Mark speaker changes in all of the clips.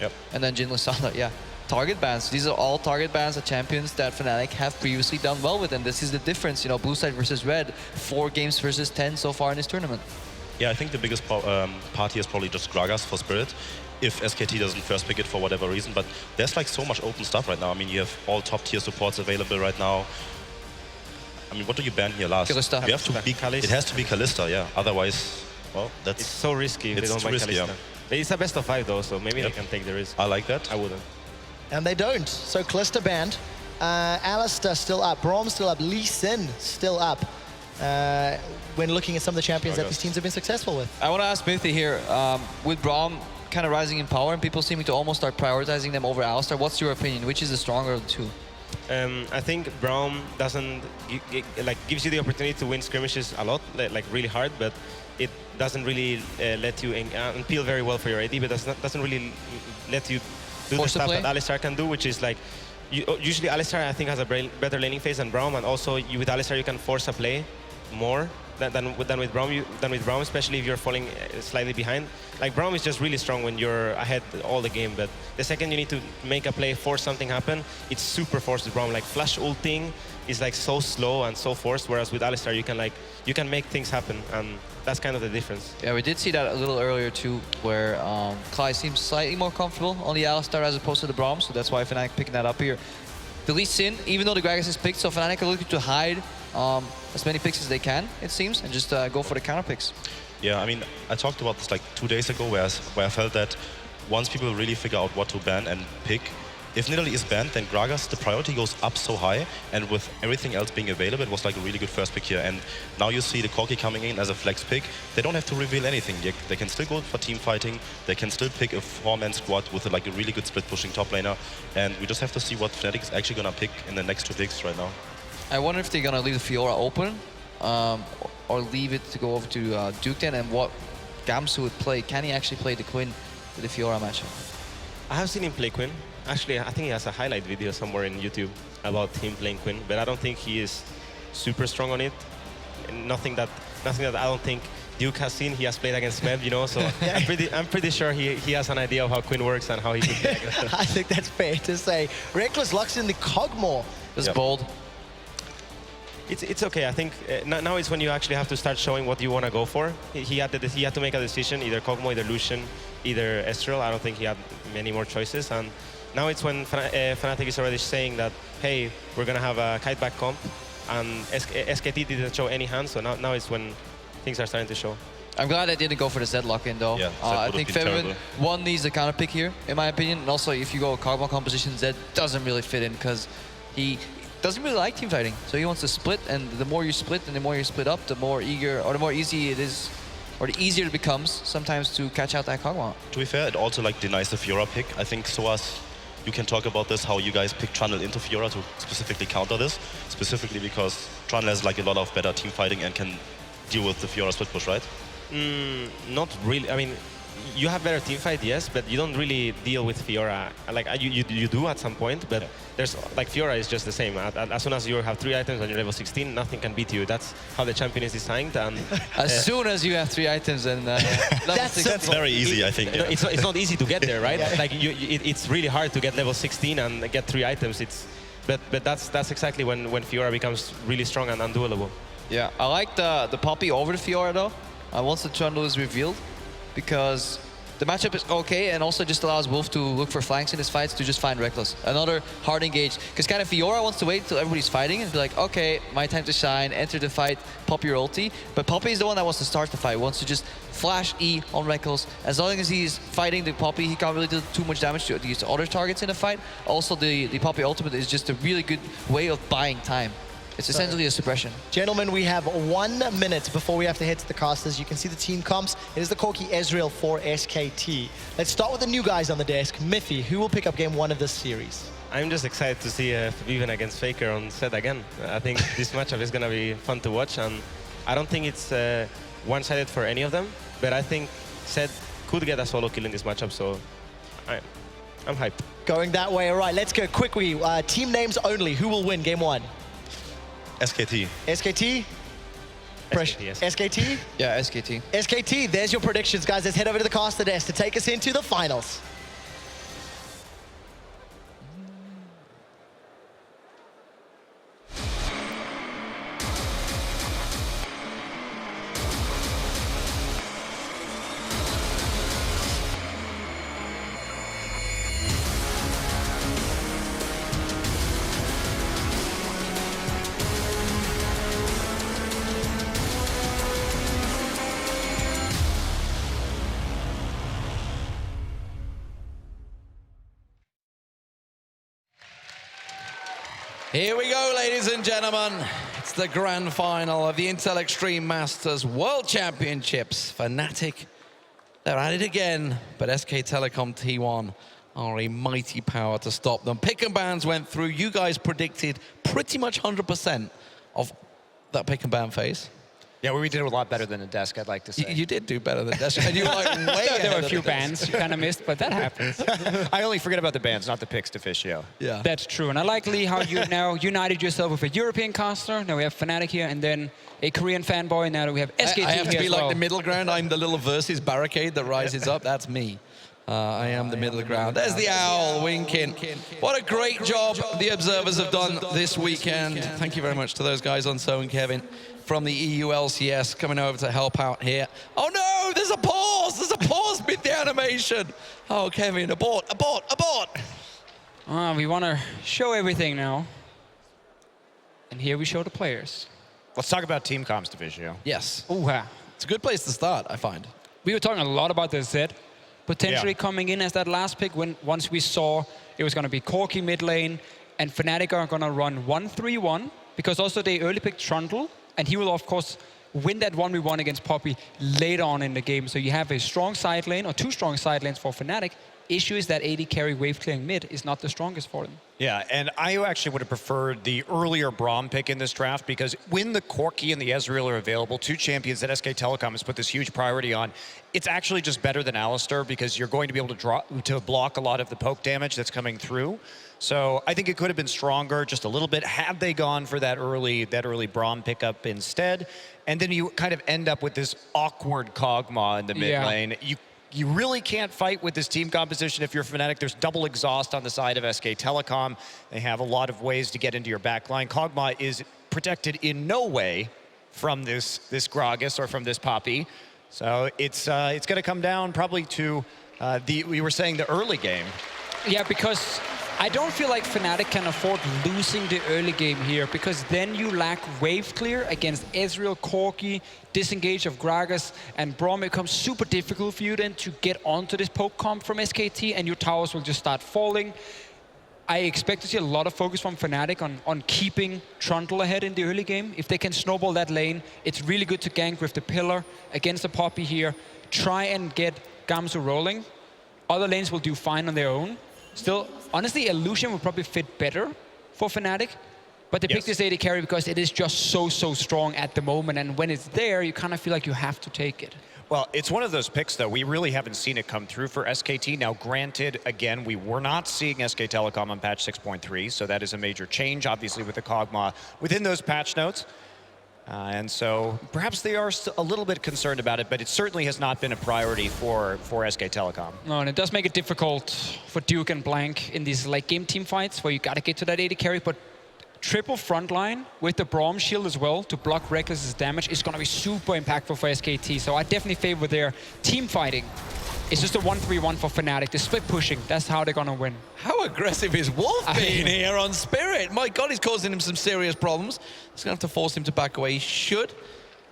Speaker 1: Yep.
Speaker 2: And then Jin Lasana, yeah. Target bans. These are all target bans of champions that Fnatic have previously done well with, and this is the difference. You know, blue side versus red, 4 games versus 10 so far in this tournament.
Speaker 1: Yeah, I think the biggest part here is probably just Gragas for Spirit, if SKT doesn't first pick it for whatever reason. But there's like so much open stuff right now. I mean, you have all top tier supports available right now. I mean, what do you ban here, Lars?
Speaker 2: Kalista.
Speaker 1: You have to be Kalista. It has to be Kalista, yeah. Otherwise, well, that's...
Speaker 3: It's so risky if they don't buy
Speaker 1: risky,
Speaker 3: Kalista.
Speaker 1: yeah.
Speaker 3: It's a best of 5 though, so maybe they can take the risk.
Speaker 1: I like that.
Speaker 3: I wouldn't.
Speaker 4: And they don't. So Kalista banned. Alistar still up. Braum still up. Lee Sin still up. When looking at some of the champions that these teams have been successful with.
Speaker 2: I want to ask Smithy here, with Braum kind of rising in power and people seeming to almost start prioritizing them over Alistar, what's your opinion? Which is the stronger of the two?
Speaker 3: I think Braum doesn't gives you the opportunity to win skirmishes a lot, like really hard, but it doesn't really let you peel very well for your AD, but doesn't really let you do the stuff that Alistar can do, which is like usually Alistar I think has a better laning phase than Braum, and also with Alistar you can force a play more than with Braum, especially if you're falling slightly behind. Like Braum is just really strong when you're ahead all the game, but the second you need to make a play, force something happen, it's super forced with Braum. Like flash ulting is like so slow and so forced, whereas with Alistar you can make things happen, and that's kind of the difference.
Speaker 2: Yeah, we did see that a little earlier too, where Kai seems slightly more comfortable on the Alistar as opposed to the Braum, so that's why Fnatic picking that up here. The Lee Sin, even though the Gragas is picked, so Fnatic are looking to hide as many picks as they can, it seems, and just go for the counter picks.
Speaker 1: Yeah, I mean, I talked about this like 2 days ago, where I felt that once people really figure out what to ban and pick, if Nidalee is banned, then Gragas, the priority goes up so high, and with everything else being available, it was like a really good first pick here. And now you see the Corki coming in as a flex pick. They don't have to reveal anything. They can still go for team fighting. They can still pick a 4-man squad with like a really good split pushing top laner. And we just have to see what Fnatic is actually gonna pick in the next 2 picks right now.
Speaker 2: I wonder if they're gonna leave the Fiora open, or leave it to go over to Duke then, and what Gamsu would play. Can he actually play the Quinn with the Fiora matchup?
Speaker 3: I have seen him play Quinn. Actually, I think he has a highlight video somewhere in YouTube about him playing Quinn, but I don't think he is super strong on it. Nothing that I don't think Duke has seen. He has played against Meb, you know, so I'm pretty sure he has an idea of how Quinn works and how he can play against it.
Speaker 4: I think that's fair to say. Reckless locks in the Cogmore.
Speaker 2: This is bold.
Speaker 3: It's okay. I think now is when you actually have to start showing what you want to go for. He had to make a decision, either Kog'Maw, either Lucian, either Ezreal. I don't think he had many more choices. And now it's when Fnatic is already saying that, hey, we're going to have a kiteback comp, and SKT didn't show any hands, so now it's when things are starting to show.
Speaker 2: I'm glad I didn't go for the Z lock-in though.
Speaker 1: Yeah,
Speaker 2: I think Femin one needs a counter pick here, in my opinion. And also, if you go Cogmore composition, Z doesn't really fit in because he doesn't really like team fighting. So he wants to split, and the more you split and the more you split up, the more eager or the more easy it is, or the easier it becomes sometimes to catch out that Cogmore.
Speaker 1: To be fair, it also like denies the Fiora pick. I think Soas, you can talk about this, how you guys picked Trundle into Fiora to specifically counter this, specifically because Trundle has like a lot of better team fighting and can deal with the Fiora split push, right?
Speaker 3: Not really. I mean, you have better team fight, yes, but you don't really deal with Fiora. Like you do at some point, but there's like Fiora is just the same. As soon as you have 3 items and you're level 16, nothing can beat you. That's how the champion is designed. And
Speaker 2: as soon as you have 3 items, and
Speaker 1: that's very easy, I think.
Speaker 3: Yeah. It's not easy to get there, right? Like it's really hard to get level 16 and get 3 items. But that's exactly when Fiora becomes really strong and unduelable.
Speaker 2: Yeah, I like the Poppy over the Fiora though. Once the Trundle is revealed, because the matchup is okay, and also just allows Wolf to look for flanks in his fights to just find Reckless. Another hard engage, because kind of Fiora wants to wait until everybody's fighting and be like, okay, my time to shine, enter the fight, pop your ulti. But Poppy is the one that wants to start the fight, wants to just flash E on Reckless. As long as he's fighting the Poppy, he can't really do too much damage to these other targets in the fight. Also, the Poppy ultimate is just a really good way of buying time. It's essentially a suppression.
Speaker 4: Gentlemen, we have 1 minute before we have to head to the casters. You can see the team comps. It is the Corki Ezreal for SKT. Let's start with the new guys on the desk. Miffy, who will pick up game 1 of this series?
Speaker 3: I'm just excited to see Vivian against Faker on set again. I think this matchup is going to be fun to watch, and I don't think it's one-sided for any of them, but I think Zed could get a solo kill in this matchup, so I'm hyped.
Speaker 4: Going that way, all right, let's go quickly. Team names only. Who will win game 1?
Speaker 1: SKT.
Speaker 4: SKT?
Speaker 3: SKT, yes.
Speaker 4: SKT?
Speaker 2: Yeah, SKT.
Speaker 4: SKT, there's your predictions, guys. Let's head over to the caster desk to take us into the finals.
Speaker 2: Here we go, ladies and gentlemen. It's the grand final of the Intel Extreme Masters World Championships. Fnatic, they're at it again, but SK Telecom T1 are a mighty power to stop them. Pick and bans went through. You guys predicted pretty much 100% of that pick and ban phase.
Speaker 5: Yeah, we did a lot better than the desk, I'd like to say.
Speaker 2: You did do better than Desk, and you were like way ahead.
Speaker 6: There were
Speaker 2: of
Speaker 6: a few
Speaker 2: the desk.
Speaker 6: bans you kind of missed, but that happens.
Speaker 5: I only forget about the bans, not the picks, Deficio.
Speaker 2: Yeah.
Speaker 6: That's true. And I like, Lee, how you now united yourself with a European caster. Now we have Fnatic here, and then a Korean fanboy. Now we have SKT
Speaker 2: I have to
Speaker 6: here
Speaker 2: be
Speaker 6: as
Speaker 2: like
Speaker 6: well.
Speaker 2: the middle ground. I'm the little versus barricade that rises up. That's me. I am the middle ground. There's the owl winking. What a great job the observers have done this weekend. Thank you very much to those guys on So and Kevin from the EU LCS coming over to help out here. Oh no, there's a pause. There's a pause mid the animation. Oh, Kevin, abort, abort, abort.
Speaker 6: We want to show everything now. And here we show the players.
Speaker 5: Let's talk about team comms, Deficio.
Speaker 2: Yes,
Speaker 6: Ooh,
Speaker 2: it's a good place to start, I find.
Speaker 6: we were talking a lot about the Z potentially coming in as that last pick once we saw it was going to be Corki mid lane and Fnatic are going to run 1-3-1 because also they early picked Trundle and he will of course win that 1v1 against Poppy later on in the game. So you have a strong side lane or two strong side lanes for Fnatic. Issue is that AD carry wave clearing mid is not the strongest for them.
Speaker 5: Yeah, and I actually would have preferred the earlier Braum pick in this draft because when the Corki and the Ezreal are available, two champions that SK Telecom has put this huge priority on, it's actually just better than Alistar because you're going to be able to block a lot of the poke damage that's coming through. So I think it could have been stronger just a little bit had they gone for that early Braum pickup instead. And then you kind of end up with this awkward Kog'Maw in the mid lane. You really can't fight with this team composition if you're Fnatic. There's double exhaust on the side of SK Telecom. They have a lot of ways to get into your back line. Kog'Maw is protected in no way from this Gragas or from this Poppy. So it's going to come down probably to we were saying the early game.
Speaker 6: Yeah, because I don't feel like Fnatic can afford losing the early game here because then you lack wave clear against Ezreal, Corki, disengage of Gragas, and Braum. It becomes super difficult for you then to get onto this poke comp from SKT and your towers will just start falling. I expect to see a lot of focus from Fnatic on keeping Trundle ahead in the early game. If they can snowball that lane, it's really good to gank with the pillar against the Poppy here. Try and get Gamsu rolling. Other lanes will do fine on their own. Still, honestly, Illusion would probably fit better for Fnatic. But they picked this AD carry because it is just so strong at the moment. And when it's there, you kind of feel like you have to take it.
Speaker 5: Well, it's one of those picks, though. We really haven't seen it come through for SKT. Now, granted, again, we were not seeing SK Telecom on patch 6.3, so that is a major change, obviously, with the Kog'Maw within those patch notes. And so perhaps they are a little bit concerned about it, but it certainly has not been a priority for SK Telecom.
Speaker 6: No, and it does make it difficult for Duke and Blank in these late game team fights where you got to get to that AD carry, but triple frontline with the Braum shield as well to block Reckless's damage is going to be super impactful for SKT. So I definitely favor their team fighting. It's just a 1-3-1 for Fnatic. The split pushing, that's how they're going to win.
Speaker 2: How aggressive is Wolf being here on Spirit? My God, he's causing him some serious problems. It's going to have to force him to back away. He should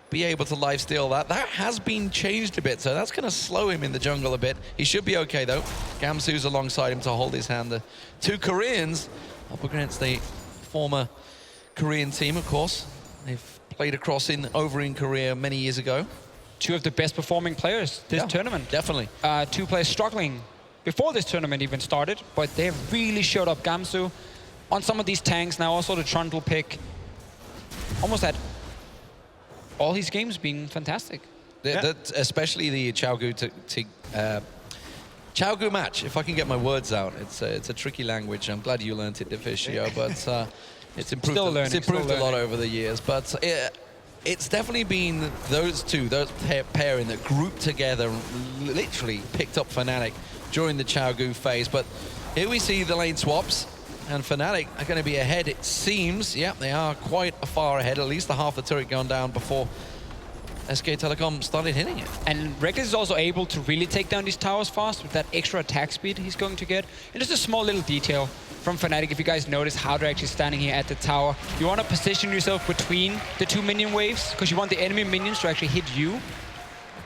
Speaker 2: be able to lifesteal that. That has been changed a bit, so that's going to slow him in the jungle a bit. He should be okay, though. Gamsu's alongside him to hold his hand. The two Koreans up against a former Korean team, of course. They've played over in Korea many years ago.
Speaker 6: Two of the best performing players this tournament.
Speaker 2: Definitely.
Speaker 6: Two players struggling before this tournament even started, but they have really showed up. Gamsu on some of these tanks now, also the Trundle pick. Almost had all his games being fantastic.
Speaker 2: Especially the Chaogu Chaogu match, if I can get my words out. It's a tricky language. I'm glad you learned it, Deficio, but it's improved, a lot over the years. But it's definitely been those pairing that grouped together, literally picked up Fnatic during the Chaogu phase. But here we see the lane swaps, and Fnatic are going to be ahead, it seems. Yeah, they are quite far ahead, at least the half the turret gone down before SK Telecom started hitting it.
Speaker 6: And Reckless is also able to really take down these towers fast with that extra attack speed he's going to get. And just a small little detail from Fnatic, if you guys notice how they're actually standing here at the tower. You want to position yourself between the two minion waves because you want the enemy minions to actually hit you.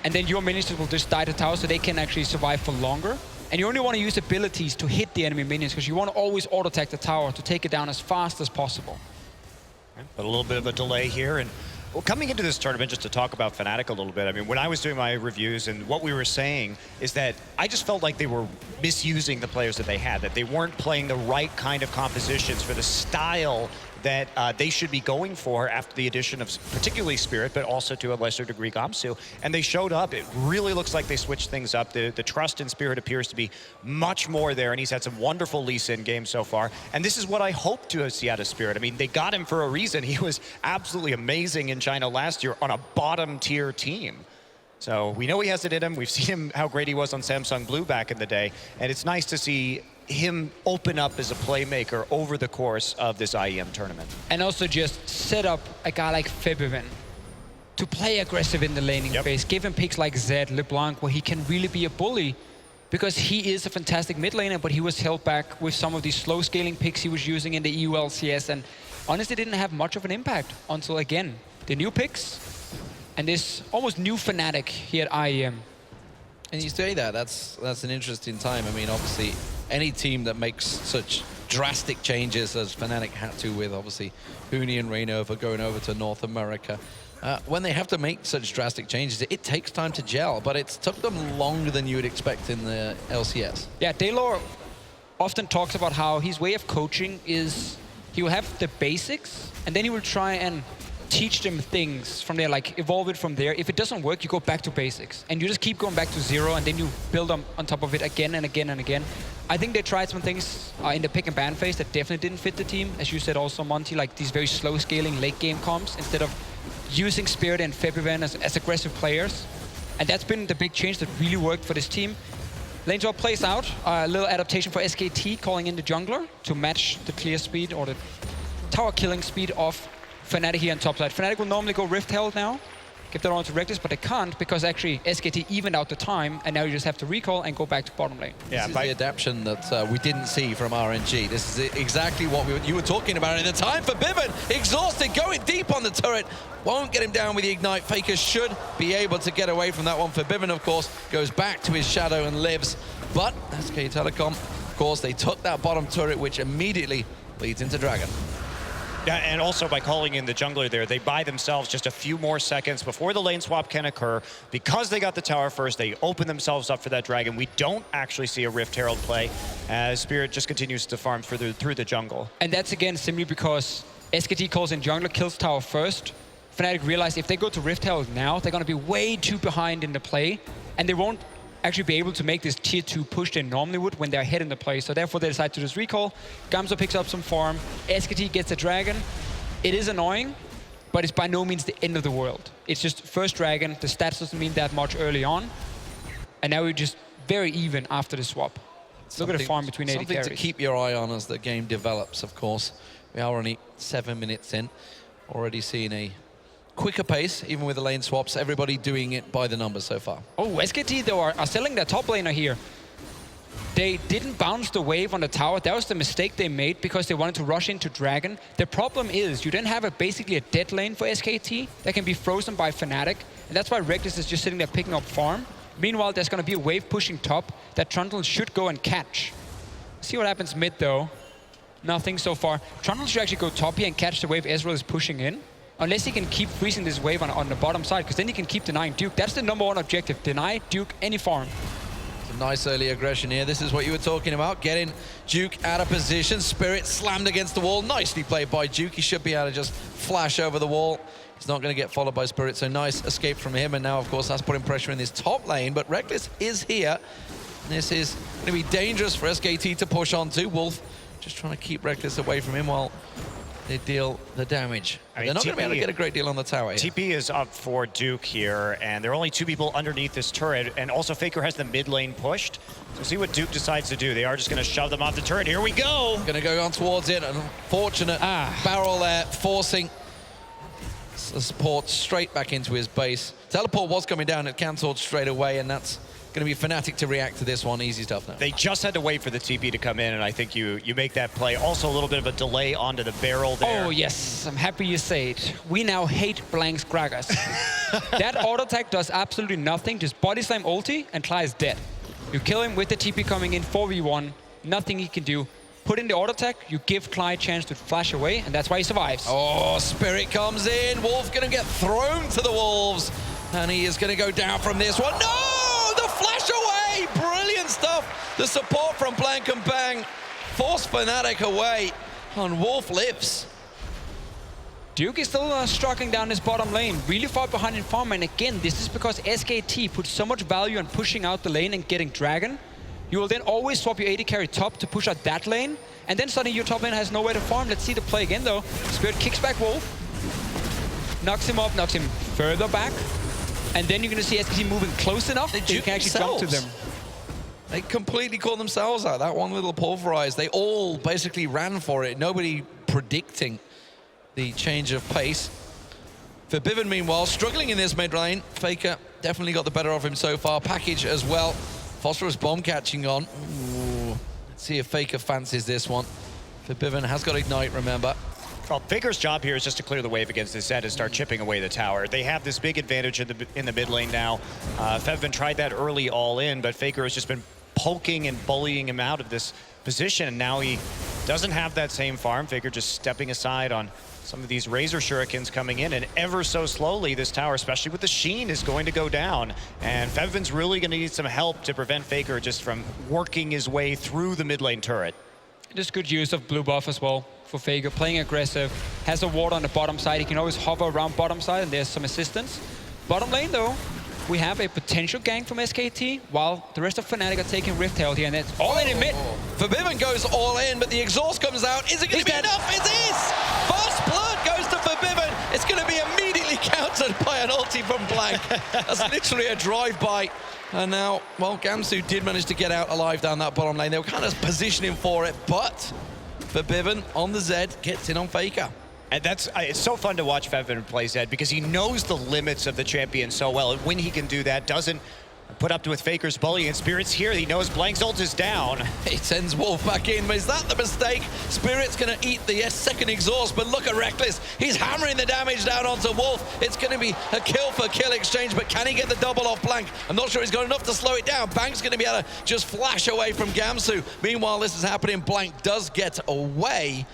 Speaker 6: And then your minions will just die to tower so they can actually survive for longer. And you only want to use abilities to hit the enemy minions, because you want to always auto-attack the tower to take it down as fast as possible.
Speaker 5: But a little bit of a delay here. And well, coming into this tournament, just to talk about Fnatic a little bit, I mean, when I was doing my reviews and what we were saying is that I just felt like they were misusing the players that they had, that they weren't playing the right kind of compositions for the style that they should be going for after the addition of particularly Spirit, but also to a lesser degree Gamsu. And they showed up. It really looks like they switched things up. The trust in Spirit appears to be much more there, and he's had some wonderful Lee Sin games so far. And this is what I hope to see out of Spirit. I mean, they got him for a reason. He was absolutely amazing in China last year on a bottom-tier team. So we know he has it in him. We've seen him, how great he was on Samsung Blue back in the day. And it's nice to see him open up as a playmaker over the course of this IEM tournament.
Speaker 6: And also just set up a guy like Febiven to play aggressive in the laning phase. Give him picks like Zed, LeBlanc, where he can really be a bully, because he is a fantastic mid laner, but he was held back with some of these slow scaling picks he was using in the EU LCS, and honestly didn't have much of an impact until, again, the new picks and this almost new Fnatic here at IEM.
Speaker 7: And you say that, that's an interesting time. I mean, obviously, any team that makes such drastic changes as Fnatic had to with, obviously, Huni and Rainova going over to North America, when they have to make such drastic changes, it takes time to gel, but it's took them longer than you would expect in the LCS.
Speaker 6: Yeah, Daylor often talks about how his way of coaching is he will have the basics, and then he will try and teach them things from there, like evolve it from there. If it doesn't work, you go back to basics. And you just keep going back to zero, and then you build on top of it again and again and again. I think they tried some things in the pick and ban phase that definitely didn't fit the team. As you said also, Monty, like these very slow scaling late game comps, instead of using Spirit and Febiven as aggressive players. And that's been the big change that really worked for this team. Lane swap plays out, a little adaptation for SKT, calling in the jungler to match the clear speed or the tower killing speed of Fnatic here on top side. Fnatic will normally go Rift Herald now, give that on to Reckless, but they can't because actually SKT evened out the time, and now you just have to recall and go back to bottom lane.
Speaker 7: Yeah, this is the adaptation that we didn't see from RNG. This is exactly what you were talking about in the time for Biven. Exhausted, going deep on the turret. Won't get him down with the Ignite. Faker should be able to get away from that one. For Biven, of course, goes back to his shadow and lives. But SK Telecom, of course, they took that bottom turret, which immediately leads into Dragon.
Speaker 5: Yeah, and also by calling in the jungler there, they buy themselves just a few more seconds before the lane swap can occur. Because they got the tower first, they open themselves up for that dragon. We don't actually see a Rift Herald play as Spirit just continues to farm further through the jungle.
Speaker 6: And that's again simply because SKT calls in jungler, kills tower first. Fnatic realize if they go to Rift Herald now, they're going to be way too behind in the play, and they won't actually be able to make this tier 2 push they normally would when they're ahead in the play. So therefore they decide to just recall. Gamsu picks up some farm. SKT gets a dragon. It is annoying, but it's by no means the end of the world. It's just first dragon. The stats doesn't mean that much early on. And now we're just very even after the swap. Look at the farm between 80 carries.
Speaker 7: Something to keep your eye on as the game develops, of course. We are only 7 minutes in. Already seeing a quicker pace, even with the lane swaps. Everybody doing it by the numbers so far.
Speaker 6: Oh, SKT, though, are selling their top laner here. They didn't bounce the wave on the tower. That was the mistake they made because they wanted to rush into Dragon. The problem is you then have basically a dead lane for SKT that can be frozen by Fnatic. And that's why Reckless is just sitting there picking up farm. Meanwhile, there's going to be a wave pushing top that Trundle should go and catch. See what happens mid, though. Nothing so far. Trundle should actually go top here and catch the wave Ezreal is pushing in. Unless he can keep freezing this wave on the bottom side, because then he can keep denying Duke. That's the #1 objective. Deny Duke any farm.
Speaker 7: Some nice early aggression here. This is what you were talking about. Getting Duke out of position. Spirit slammed against the wall. Nicely played by Duke. He should be able to just flash over the wall. He's not going to get followed by Spirit, so nice escape from him. And now, of course, that's putting pressure in this top lane. But Reckless is here. This is going to be dangerous for SKT to push onto. Wolf just trying to keep Reckless away from him while they deal the damage. I mean, they're not going to be able to get a great deal on the tower here.
Speaker 5: TP is up for Duke here, and there are only 2 people underneath this turret, and also Faker has the mid lane pushed. So see what Duke decides to do. They are just going to shove them off the turret. Here we go!
Speaker 7: Going to go on towards it. An unfortunate barrel there, forcing the support straight back into his base. Teleport was coming down, it cancelled straight away, and that's going to be Fnatic to react to this one. Easy stuff now.
Speaker 5: They just had to wait for the TP to come in, and I think you make that play. Also a little bit of a delay onto the barrel there.
Speaker 6: Oh, yes. I'm happy you say it. We now hate Blank's Gragas. That auto attack does absolutely nothing. Just body slam ulti, and Cly is dead. You kill him with the TP coming in, 4v1, nothing he can do. Put in the auto attack, you give Clyde a chance to flash away, and that's why he survives.
Speaker 7: Oh, Spirit comes in. Wolf gonna get thrown to the wolves. And he is gonna go down from this one. No! The flash away! Brilliant stuff. The support from Blank and Bang. Force Fnatic away. And Wolf lives.
Speaker 6: Duke is still struggling down this bottom lane, really far behind in farm, and again, this is because SKT put so much value on pushing out the lane and getting Dragon. You will then always swap your AD carry top to push out that lane, and then suddenly your top lane has nowhere to farm. Let's see the play again though. Spirit kicks back Wolf, knocks him up, knocks him further back, and then you're gonna see SKT moving close enough that you can actually jump to them.
Speaker 7: They completely caught themselves out. That one little pulverize, they all basically ran for it. Nobody predicting the change of pace. For Bivin, meanwhile, struggling in this mid lane. Faker definitely got the better of him so far. Package as well. Phosphorus bomb catching on. Ooh. Let's see if Faker fancies this one. For Bivin has got Ignite, remember.
Speaker 5: Well, Faker's job here is just to clear the wave against this set and start chipping away the tower. They have this big advantage in the mid lane now. Fevin tried that early all in, but Faker has just been poking and bullying him out of this position, and now he doesn't have that same farm. Faker just stepping aside on some of these Razor Shurikens coming in, and ever so slowly this tower, especially with the Sheen, is going to go down. And Fevin's really going to need some help to prevent Faker just from working his way through the mid lane turret.
Speaker 6: Just good use of blue buff as well for Faker, playing aggressive, has a ward on the bottom side. He can always hover around bottom side, and there's some assistance. Bottom lane though, we have a potential gank from SKT, while the rest of Fnatic are taking Rift Herald here, and it's all in mid.
Speaker 7: Forbidden goes all in, but the exhaust comes out. Is it going to be enough? It is! Fast blood goes to Forbidden. It's going to be immediately countered by an ulti from Blank. That's literally a drive-by. And now, well, Gamsu did manage to get out alive down that bottom lane. They were kind of positioning for it, but Forbidden on the Zed gets in on Faker.
Speaker 5: And that's, it's so fun to watch Fevin play Zed because he knows the limits of the champion so well. And when he can do that, doesn't put up with Faker's bully, and Spirit's here. He knows Blank's ult is down.
Speaker 7: He sends Wolf back in, but is that the mistake? Spirit's gonna eat the second exhaust, but look at Reckless. He's hammering the damage down onto Wolf. It's gonna be a kill for kill exchange, but can he get the double off Blank? I'm not sure he's got enough to slow it down. Bank's gonna be able to just flash away from Gamsu. Meanwhile, this is happening. Blank does get away,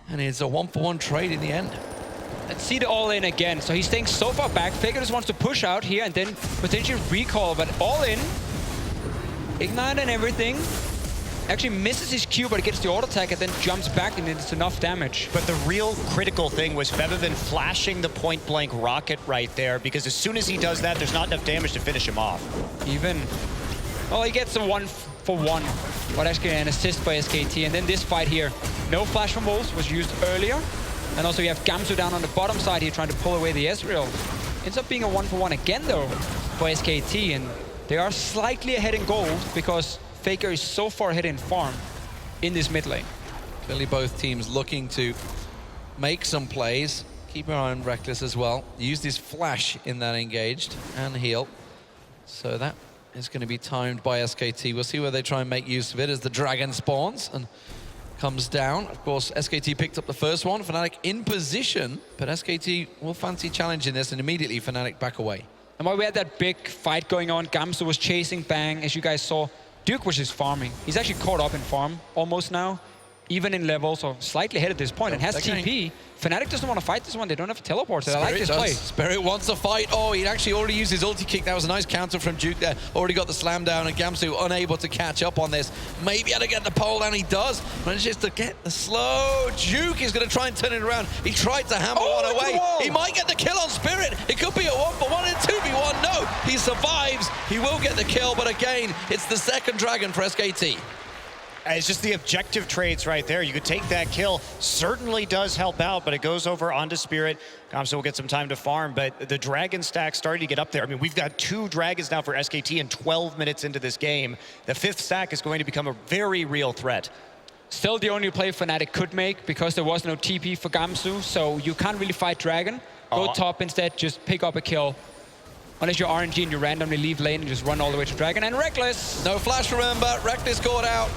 Speaker 7: and it's a 1-for-1 trade in the end.
Speaker 6: Let's see the all in again. So he's staying so far back. Faker just wants to push out here and then potentially recall, but all in. Ignite and everything. Actually misses his Q, but gets the auto attack and then jumps back, and it's enough damage.
Speaker 5: But the real critical thing was Fevin flashing the point blank rocket right there, because as soon as he does that, there's not enough damage to finish him off.
Speaker 6: Even, well, he gets a 1-for-1, but actually an assist by SKT. And then this fight here, no flash from Wolves was used earlier. And also you have Gamsu down on the bottom side here trying to pull away the Ezreal. Ends up being a 1-for-1 again though for SKT, and they are slightly ahead in gold because Faker is so far ahead in farm in this mid lane.
Speaker 7: Clearly both teams looking to make some plays. Keep your eye on Reckless as well. Use this flash in that engaged and heal. So that is going to be timed by SKT. We'll see where they try and make use of it as the dragon spawns and comes down. Of course, SKT picked up the first one. Fnatic in position, but SKT will fancy challenging this, and immediately Fnatic back away.
Speaker 6: And while we had that big fight going on, Gamsu was chasing Bang, as you guys saw. Duke was just farming. He's actually caught up in farm almost now, even in levels, or slightly ahead at this point, and has TP. Fnatic doesn't want to fight this one. They don't have a teleport, so I like this play.
Speaker 7: Spirit wants to fight. Oh, he'd actually already used his ulti kick. That was a nice counter from Duke there. Already got the slam down, and Gamsu unable to catch up on this. Maybe able to get the pole down. He does. Manages to get the slow. Duke is going to try and turn it around. He tried to hammer one away. He might get the kill on Spirit. It could be a 1-for-1 and 2v1. No, he survives. He will get the kill, but again, it's the second dragon for SKT.
Speaker 5: It's just the objective trades right there. You could take that kill. Certainly does help out, but it goes over onto Spirit. Gamsu will get some time to farm, but the dragon stack starting to get up there. I mean, we've got 2 dragons now for SKT in 12 minutes into this game. The 5th stack is going to become a very real threat.
Speaker 6: Still the only play Fnatic could make because there was no TP for Gamsu, so you can't really fight dragon. Go top instead, just pick up a kill. Unless you're RNG and you randomly leave lane and just run all the way to dragon. And Reckless!
Speaker 7: No flash, remember. Reckless caught out.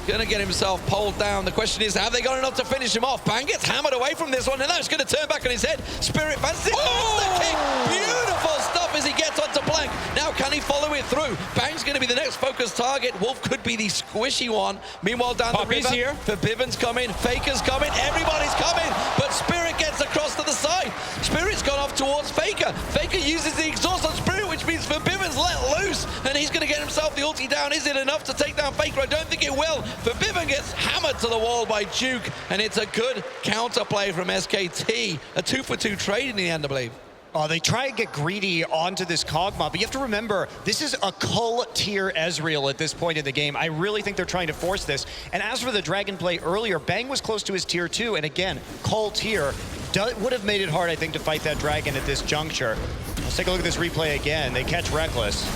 Speaker 7: Gonna get himself pulled down. The question is, have they got enough to finish him off? Bang gets hammered away from this one, and now it's gonna turn back on his head. Spirit fancies it. That's the kick. Beautiful stuff off as he gets onto Blank. Now can he follow it through? Bang's going to be the next focus target. Wolf could be the squishy one. Meanwhile, down
Speaker 6: Poppy's
Speaker 7: the river,
Speaker 6: here.
Speaker 7: Forbidden's coming, Faker's coming, everybody's coming, but Spirit gets across to the side. Spirit's gone off towards Faker. Faker uses the exhaust on Spirit, which means Forbidden's let loose, and he's going to get himself the ulti down. Is it enough to take down Faker? I don't think it will. Forbidden gets hammered to the wall by Duke, and it's a good counterplay from SKT. A 2-for-2 trade in the end, I believe.
Speaker 5: Oh, they try and get greedy onto this Kog'Maw, but you have to remember, this is a Cull tier Ezreal at this point in the game. I really think they're trying to force this. And as for the Dragon play earlier, Bang was close to his tier 2, and again, Cull tier would have made it hard, I think, to fight that Dragon at this juncture. Let's take a look at this replay again. They catch Reckless.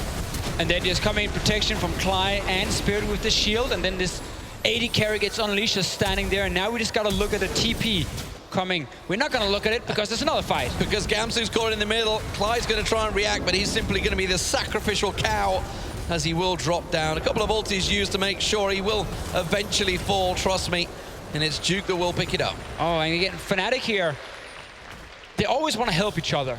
Speaker 6: And then just coming in protection from Cly and Spirit with the shield, and then this 80 carry gets unleashed, just standing there, and now we just gotta look at the TP coming. We're not gonna look at it because there's another fight.
Speaker 7: Because Gamsu's caught in the middle, Clyde's gonna try and react, but he's simply gonna be the sacrificial cow as he will drop down. A couple of ultis used to make sure he will eventually fall, trust me. And it's Duke that will pick it up.
Speaker 6: Oh, and again, Fnatic here, they always want to help each other.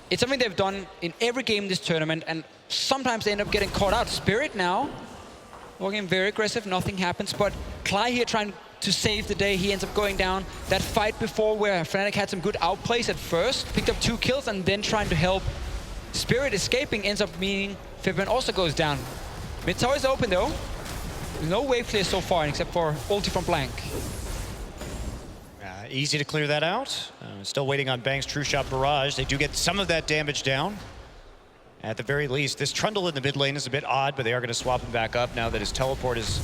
Speaker 6: It's something they've done in every game this tournament, and sometimes they end up getting caught out. Spirit now, walking very aggressive, nothing happens, but Cly here trying to save the day, he ends up going down. That fight before where Fnatic had some good outplays at first, picked up 2 kills, and then trying to help Spirit escaping ends up meaning Fibben also goes down. Mid tower is open though. No wave clear so far, except for ulti from Blank.
Speaker 5: Easy to clear that out. Still waiting on Bang's True Shot Barrage. They do get some of that damage down. At the very least, this Trundle in the mid lane is a bit odd, but they are going to swap him back up now that his teleport is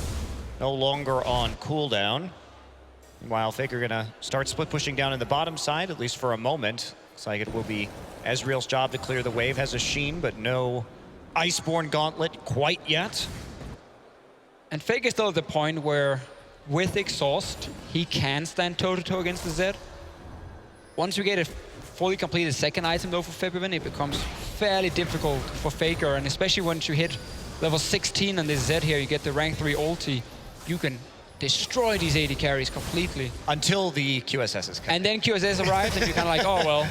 Speaker 5: no longer on cooldown. Meanwhile, Faker going to start split pushing down in the bottom side, at least for a moment. Looks like it will be Ezreal's job to clear the wave. Has a Sheen, but no Iceborne Gauntlet quite yet.
Speaker 6: And Faker is still at the point where, with Exhaust, he can stand toe-to-toe against the Zed. Once you get a fully completed second item though for Fibben, it becomes fairly difficult for Faker, and especially once you hit level 16 on this Zed here, you get the rank 3 ulti, you can destroy these 80 carries completely.
Speaker 5: Until the QSSs come.
Speaker 6: And then QSS arrives and you're kind of like, oh well,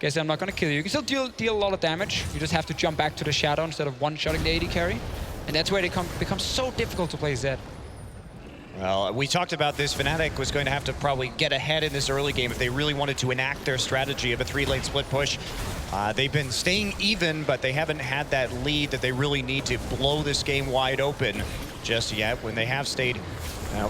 Speaker 6: guess I'm not going to kill you. You can still deal a lot of damage, you just have to jump back to the shadow instead of one-shotting the 80 carry. And that's where it becomes so difficult to play Zed.
Speaker 5: Well, we talked about this. Fnatic was going to have to probably get ahead in this early game if they really wanted to enact their strategy of a 3-lane split push. They've been staying even, but they haven't had that lead that they really need to blow this game wide open just yet, when they have stayed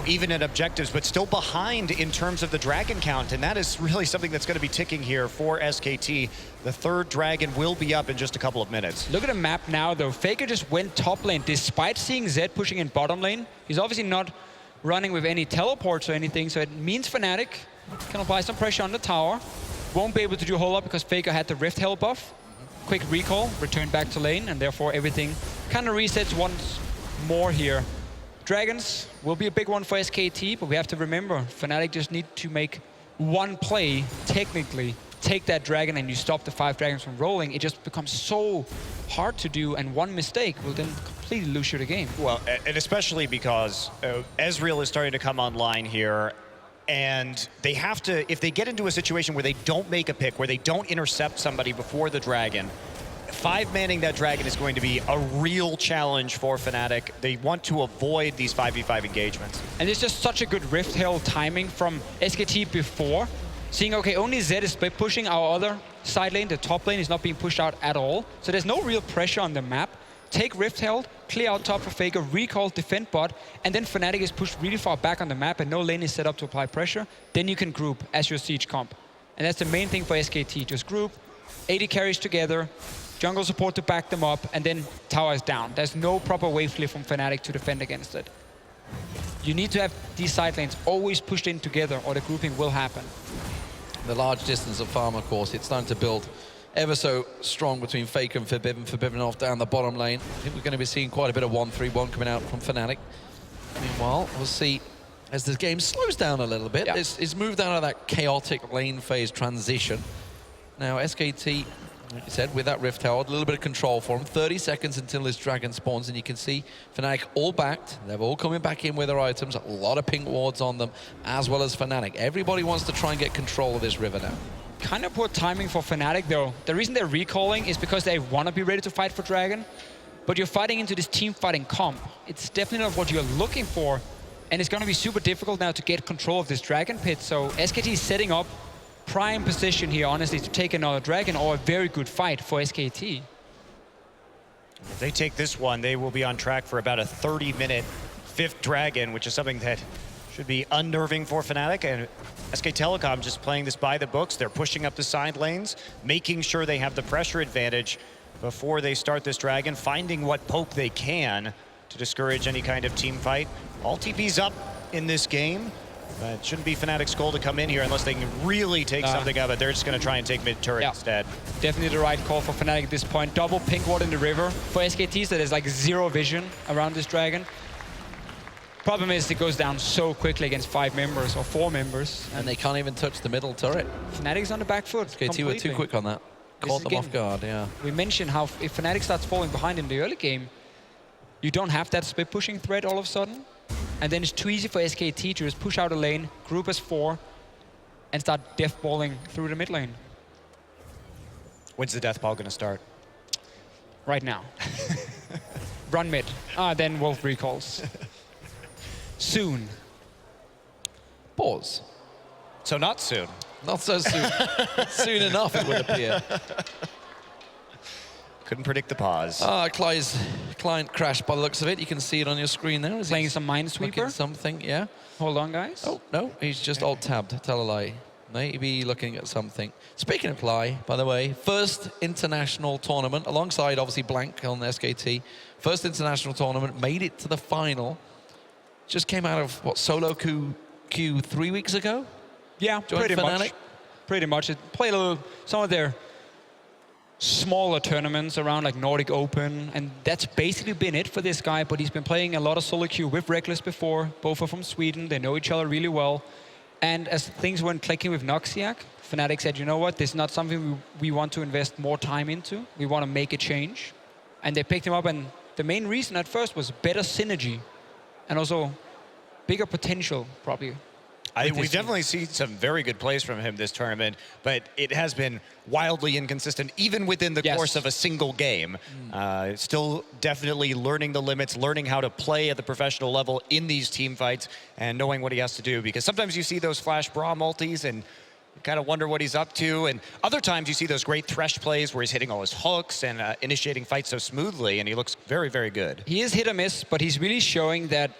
Speaker 5: even at objectives, but still behind in terms of the Dragon count. And that is really something that's going to be ticking here for SKT. The 3rd Dragon will be up in just a couple of minutes.
Speaker 6: Look at the map now, though. Faker just went top lane, despite seeing Zed pushing in bottom lane. He's obviously not running with any teleports or anything, so it means Fnatic can apply some pressure on the tower. Won't be able to do a whole lot because Faker had the Rift Hell buff. Quick recall, return back to lane, and therefore everything kind of resets once more here. Dragons will be a big one for SKT, but we have to remember, Fnatic just need to make one play, technically, take that Dragon and you stop the 5 Dragons from rolling. It just becomes so hard to do, and one mistake will then completely lose you the game.
Speaker 5: Well, and especially because Ezreal is starting to come online here, and they have to, if they get into a situation where they don't make a pick, where they don't intercept somebody before the Dragon, 5-manning that Dragon is going to be a real challenge for Fnatic. They want to avoid these 5v5 engagements.
Speaker 6: And it's just such a good Rift Hell timing from SKT before, seeing, okay, only Zed is split pushing our other side lane, the top lane is not being pushed out at all, so there's no real pressure on the map. Take Rift Held, clear out top for Faker, recall, defend bot, and then Fnatic is pushed really far back on the map and no lane is set up to apply pressure. Then you can group as your siege comp. And that's the main thing for SKT, just group, 80 carries together, jungle support to back them up, and then tower is down. There's no proper wave clear from Fnatic to defend against it. You need to have these side lanes always pushed in together or the grouping will happen.
Speaker 7: The large distance of farm, of course, it's starting to build ever so strong between Faker and Forbidden. Forbidden off down the bottom lane. I think we're going to be seeing quite a bit of 1-3-1 coming out from Fnatic. Meanwhile, we'll see as the game slows down a little bit.
Speaker 6: Yeah.
Speaker 7: It's moved out of that chaotic lane phase transition. Now, SKT, like you said, with that Rift Herald, a little bit of control for them. 30 seconds until this Dragon spawns, and you can see Fnatic all backed. They're all coming back in with their items. A lot of pink wards on them, as well as Fnatic. Everybody wants to try and get control of this river now.
Speaker 6: Kind of poor timing for Fnatic, though. The reason they're recalling is because they want to be ready to fight for Dragon, but you're fighting into this team fighting comp. It's definitely not what you're looking for, and it's going to be super difficult now to get control of this Dragon pit. So SKT is setting up prime position here, honestly, to take another Dragon or a very good fight for SKT.
Speaker 5: If they take this one, they will be on track for about a 30-minute 5th Dragon, which is something that should be unnerving for Fnatic. And SK Telecom just playing this by the books. They're pushing up the side lanes, making sure they have the pressure advantage before they start this Dragon, finding what poke they can to discourage any kind of team fight. All TP's up in this game. But it shouldn't be Fnatic's goal to come in here unless they can really take something out of it. They're just going to try and take mid-turret instead.
Speaker 6: Definitely the right call for Fnatic at this point. Double pink ward in the river. For SKT, so there's like 0 vision around this Dragon. Problem is, it goes down so quickly against 5 members or 4 members.
Speaker 7: And they can't even touch the middle turret.
Speaker 6: Fnatic's on the back foot.
Speaker 7: SKT were too quick on that. Caught them off guard, yeah.
Speaker 6: We mentioned how if Fnatic starts falling behind in the early game, you don't have that split pushing threat all of a sudden. And then it's too easy for SKT to just push out a lane, group as 4, and start death balling through the mid lane.
Speaker 5: When's the death ball going to start?
Speaker 6: Right now. Run mid. Then Wolf recalls. Soon.
Speaker 7: Pause.
Speaker 5: So not soon.
Speaker 7: Not so soon. Soon enough, it would appear.
Speaker 5: Couldn't predict the pause.
Speaker 7: Cly's client crashed by the looks of it. You can see it on your screen there.
Speaker 6: Playing some Minesweeper.
Speaker 7: Something, yeah.
Speaker 6: Hold on, guys.
Speaker 7: Oh, no, he's just alt-tabbed. Tell a lie. Maybe looking at something. Speaking of Cly, by the way, first international tournament, alongside obviously Blank on the SKT. First international tournament, made it to the final. Just came out of, what, solo queue 3 weeks ago?
Speaker 6: Yeah, pretty much. Pretty much. It played some of their smaller tournaments around like Nordic Open, and that's basically been it for this guy, but he's been playing a lot of solo queue with Reckless before. Both are from Sweden. They know each other really well. And as things weren't clicking with Noxiac, Fnatic said, you know what, this is not something we want to invest more time into. We want to make a change. And they picked him up, and the main reason at first was better synergy and also bigger potential, probably.
Speaker 5: We definitely see some very good plays from him this tournament, but it has been wildly inconsistent, even within the course of a single game. Still definitely learning the limits, learning how to play at the professional level in these team fights, and knowing what he has to do. Because sometimes you see those flash bra multis, and you kind of wonder what he's up to. And other times you see those great Thresh plays where he's hitting all his hooks and initiating fights so smoothly, and he looks very, very good.
Speaker 6: He is hit or miss, but he's really showing that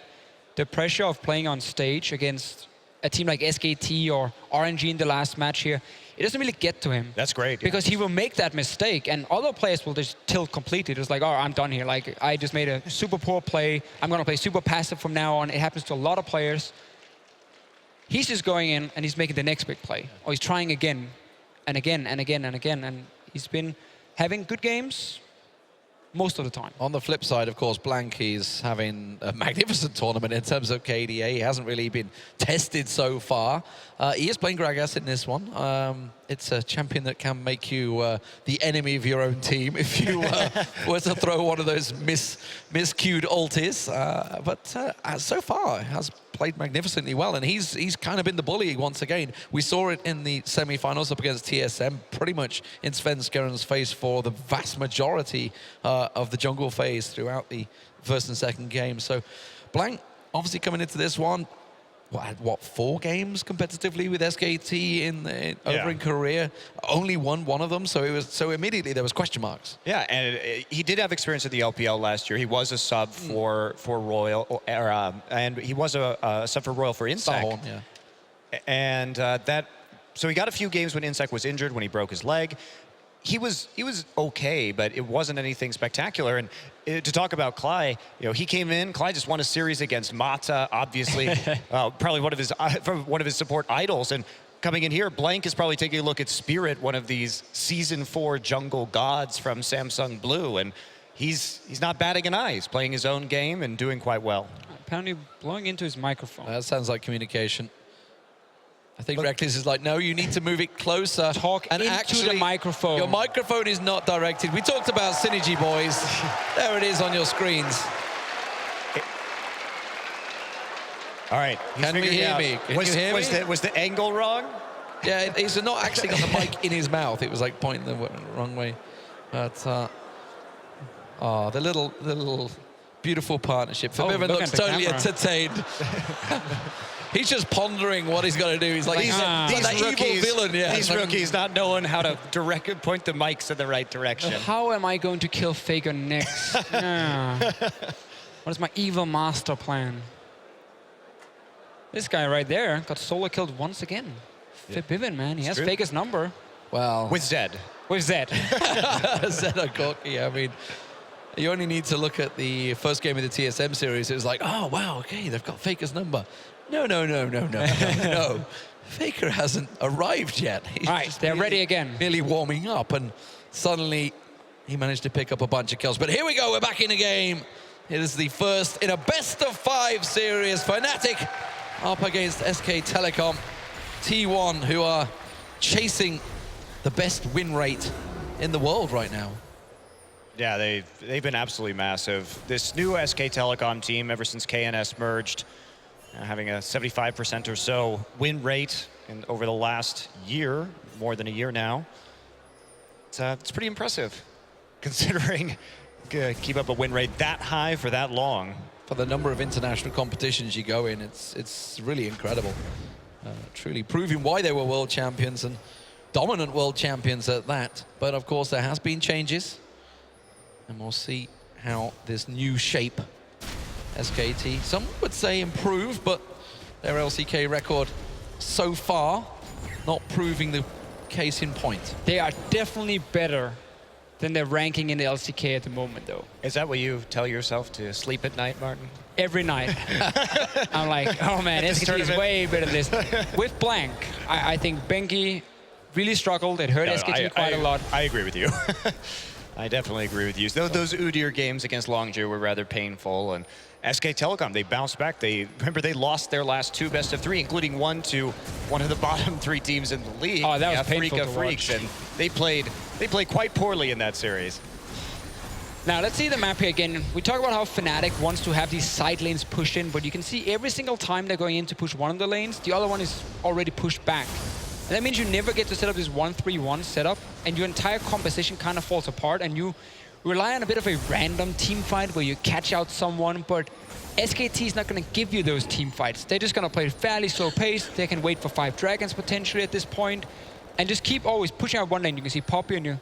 Speaker 6: the pressure of playing on stage against a team like SKT or RNG in the last match here, it doesn't really get to him.
Speaker 5: That's great.
Speaker 6: Because he will make that mistake, and other players will just tilt completely. Just like, oh, I'm done here. Like, I just made a super poor play. I'm going to play super passive from now on. It happens to a lot of players. He's just going in, and he's making the next big play. Or he's trying again, and again, and again, and again. And he's been having good games most of the time.
Speaker 7: On the flip side, of course, Blank is having a magnificent tournament in terms of KDA. He hasn't really been tested so far. He is playing Gragas in this one. It's a champion that can make you the enemy of your own team if you were to throw one of those miscued ultis. But so far, has played magnificently well, and he's kind of been the bully once again. We saw it in the semi-finals up against TSM, pretty much in Sven Skeren's face for the vast majority of the jungle phase throughout the first and second game. So Blank obviously coming into this one, what 4 games competitively with SKT over in Korea, only won one of them, so immediately there was question marks.
Speaker 5: Yeah, and he did have experience at the LPL last year. He was a sub for Royal, and he was a sub for Royal for Insec. And so he got a few games when Insec was injured, when he broke his leg. He was okay, but it wasn't anything spectacular. And to talk about Cly, he came in. Cly just won a series against Mata, obviously, probably one of his support idols. And coming in here, Blank is probably taking a look at Spirit, one of these Season 4 jungle gods from Samsung Blue, and he's not batting an eye. He's playing his own game and doing quite well.
Speaker 6: Apparently blowing into his microphone.
Speaker 7: That sounds like communication. I think Reckless is like, no, you need to move it closer.
Speaker 6: Talk and into actually, the microphone.
Speaker 7: Your microphone is not directed. We talked about synergy, boys. There it is on your screens.
Speaker 5: All right.
Speaker 7: Can we hear me? Can you hear me?
Speaker 5: Was the angle wrong?
Speaker 7: Yeah, he's not actually got the mic in his mouth. It was like pointing the wrong way. But the little beautiful partnership. Fabiven looks totally entertained. He's just pondering what he's got to do. He's like, he's that evil villain. Yeah,
Speaker 5: these rookies not knowing how to point the mics in the right direction.
Speaker 6: How am I going to kill Faker next? What is my evil master plan? This guy right there got solo killed once again. Fabiven, man, he has Faker's number.
Speaker 7: Well,
Speaker 5: with Zed.
Speaker 6: With Zed.
Speaker 7: Zed or Corky, I mean, you only need to look at the first game of the TSM series. It was like, oh, wow, okay, they've got Faker's number. No. Faker hasn't arrived yet. He's
Speaker 6: All right, they're ready again.
Speaker 7: Nearly warming up, and suddenly he managed to pick up a bunch of kills. But here we go, we're back in the game. It is the first in a best-of-5 series. Fnatic up against SK Telecom. T1, who are chasing the best win rate in the world right now.
Speaker 5: Yeah, they've been absolutely massive. This new SK Telecom team, ever since KNS merged, having a 75% or so win rate over the last year, more than a year now. It's pretty impressive, considering keep up a win rate that high for that long.
Speaker 7: For the number of international competitions you go in, it's really incredible. Truly proving why they were world champions and dominant world champions at that. But of course, there has been changes. And we'll see how this new shape, SKT, some would say improved, but their LCK record so far not proving the case in point.
Speaker 6: They are definitely better than their ranking in the LCK at the moment, though.
Speaker 5: Is that what you tell yourself to sleep at night, Martin?
Speaker 6: Every night. I'm like, oh man, SKT is way better than this. With Blank, I think Bengi really struggled. It hurt SKT quite a lot.
Speaker 5: I agree with you. I definitely agree with you. Those Udyr games against Longju were rather painful, and SK Telecom, they bounced back. Remember they lost their last 2 best-of-3, including one to one of the bottom 3 teams in the league.
Speaker 6: Oh, that was painful to
Speaker 5: Freaks,
Speaker 6: watch.
Speaker 5: and they played quite poorly in that series.
Speaker 6: Now, let's see the map here again. We talk about how Fnatic wants to have these side lanes pushed in, but you can see every single time they're going in to push one of the lanes, the other one is already pushed back. And that means you never get to set up this 1-3-1 setup, and your entire composition kind of falls apart, and you rely on a bit of a random team fight where you catch out someone, but SKT is not going to give you those team fights. They're just going to play fairly slow pace. They can wait for 5 dragons potentially at this point, and just keep always pushing out one lane. You can see Poppy on your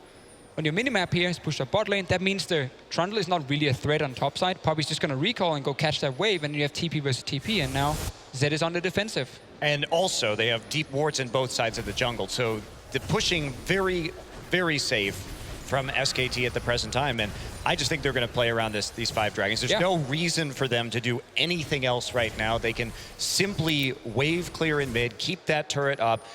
Speaker 6: minimap here is pushed up bot lane. That means the Trundle is not really a threat on top side. Poppy's just going to recall and go catch that wave, and you have TP versus TP, and now Zed is on the defensive.
Speaker 5: And also, they have deep wards in both sides of the jungle, so the pushing very, very safe from SKT at the present time, and I just think they're going to play around these 5 dragons. There's no reason for them to do anything else right now. They can simply wave clear in mid, keep that turret up,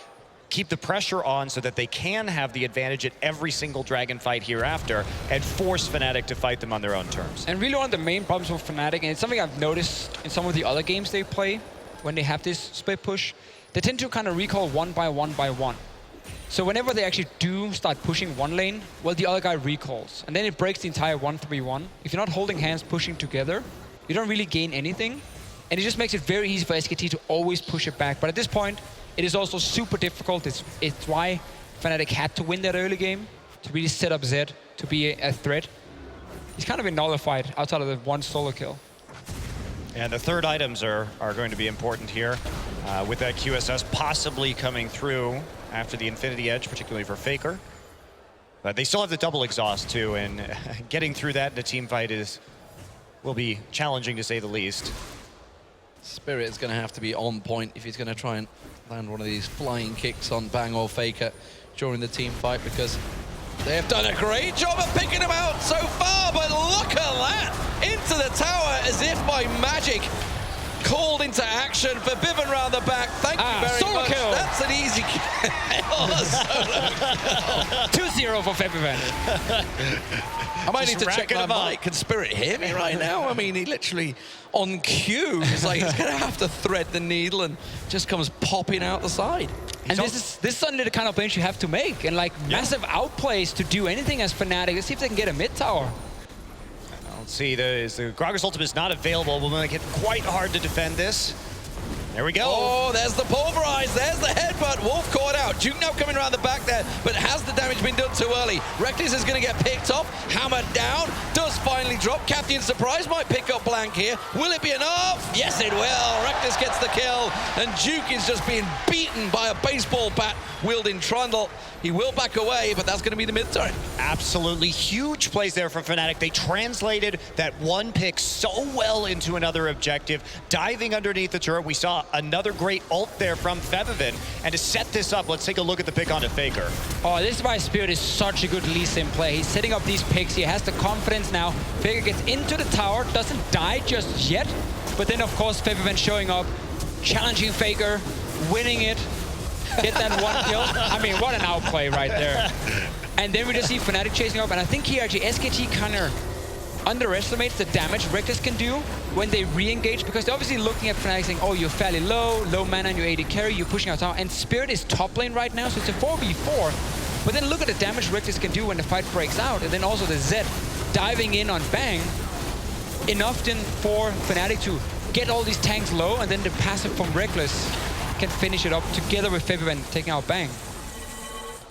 Speaker 5: keep the pressure on so that they can have the advantage at every single dragon fight hereafter and force Fnatic to fight them on their own terms.
Speaker 6: And really one of the main problems with Fnatic, and it's something I've noticed in some of the other games they play, when they have this split push, they tend to kind of recall one by one. So whenever they actually do start pushing one lane, well, the other guy recalls. And then it breaks the entire 1-3-1. If you're not holding hands pushing together, you don't really gain anything. And it just makes it very easy for SKT to always push it back. But at this point, it is also super difficult. It's why Fnatic had to win that early game, to really set up Zed to be a threat. He's kind of been nullified outside of the one solo kill.
Speaker 5: And the third items are going to be important here, with that QSS possibly coming through after the Infinity Edge, particularly for Faker. But they still have the double exhaust too, and getting through that in a team fight will be challenging to say the least.
Speaker 7: Spirit is going to have to be on point if he's going to try and land one of these flying kicks on Bang or Faker during the team fight, because they have done a great job of picking him out so far, but look at that! Into the tower as if by magic. Called into action for Fabiven round the back. Thank you very much.
Speaker 6: Kill.
Speaker 7: That's an easy kill.
Speaker 6: 2-0 for Fabiven.
Speaker 7: I might need to check my mic. Can Spirit hear me right now? I mean, he literally, on cue, is like, he's going to have to thread the needle and just comes popping out the side.
Speaker 6: And this is suddenly the kind of plays you have to make. And like massive outplays to do anything as Fnatic. Let's see if they can get a mid tower.
Speaker 5: Let's see, the Gragas ultimate is not available. We'll make it quite hard to defend this. There we go.
Speaker 7: Oh, there's the pulverize. There's the headbutt. Wolf caught out. Duke now coming around the back there, but has the damage been done too early? Reckless is going to get picked off. Hammered down. Does finally drop. Captain Surprise might pick up Blank here. Will it be enough? Yes, it will. Reckless gets the kill, and Duke is just being beaten by a baseball bat wielding Trundle. He will back away, but that's going to be the mid-turret.
Speaker 5: Absolutely huge plays there from Fnatic. They translated that one pick so well into another objective. Diving underneath the turret, we saw another great ult there from Fevivin. And to set this up, let's take a look at the pick onto Faker.
Speaker 6: Oh, this is why Spirit is such a good Lee Sin play. He's setting up these picks. He has the confidence now. Faker gets into the tower, doesn't die just yet. But then, of course, Fevivin showing up, challenging Faker, winning it. Get that one kill. I mean, what an outplay right there. And then we just see Fnatic chasing up, and I think here actually SKT kind of underestimates the damage Reckless can do when they re-engage, because they're obviously looking at Fnatic saying, oh, you're fairly low mana and you're AD carry, you're pushing out tower, and Spirit is top lane right now, so it's a 4v4. But then look at the damage Reckless can do when the fight breaks out, and then also the Zed diving in on Bang. Enough then for Fnatic to get all these tanks low, and then the passive from Reckless can finish it up together with Fevivin taking out Bang.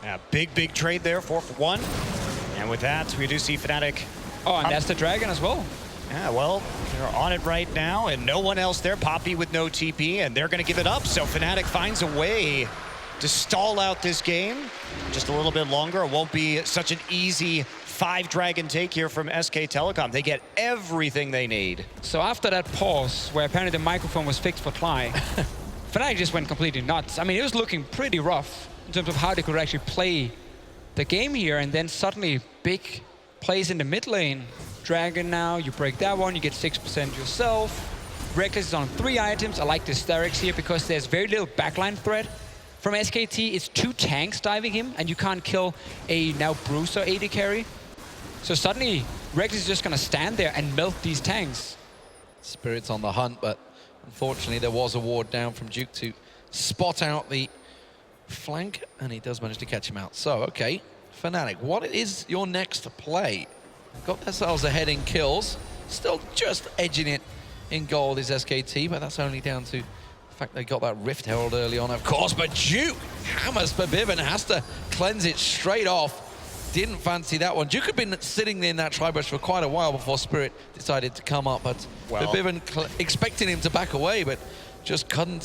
Speaker 5: Yeah, big trade there, 4-for-1. And with that, we do see Fnatic.
Speaker 6: Oh, and that's the Dragon as well.
Speaker 5: Yeah, well, they're on it right now, and no one else there. Poppy with no TP, and they're going to give it up. So Fnatic finds a way to stall out this game just a little bit longer. It won't be such an easy 5-dragon take here from SK Telecom. They get everything they need.
Speaker 6: So after that pause, where apparently the microphone was fixed for Tly, Fnatic just went completely nuts. I mean, it was looking pretty rough in terms of how they could actually play the game here, and then suddenly big plays in the mid lane. Dragon now, you break that one, you get 6% yourself. Reckless is on 3 items. I like the Starix here because there's very little backline threat. From SKT, it's 2 tanks diving him, and you can't kill a now Bruiser AD carry. So suddenly, Reckless is just gonna stand there and melt these tanks.
Speaker 7: Spirit's on the hunt, but unfortunately there was a ward down from Duke to spot out the flank, and he does manage to catch him out. So, okay, Fnatic, what is your next play? Got themselves ahead in kills, still just edging it in gold is SKT, but that's only down to the fact they got that Rift Herald early on, of course, but Duke hammers Fevivin, has to cleanse it straight off. Didn't fancy that one. Duke had been sitting in that tri-brush for quite a while before Spirit decided to come up, but Fevivin expecting him to back away, but just couldn't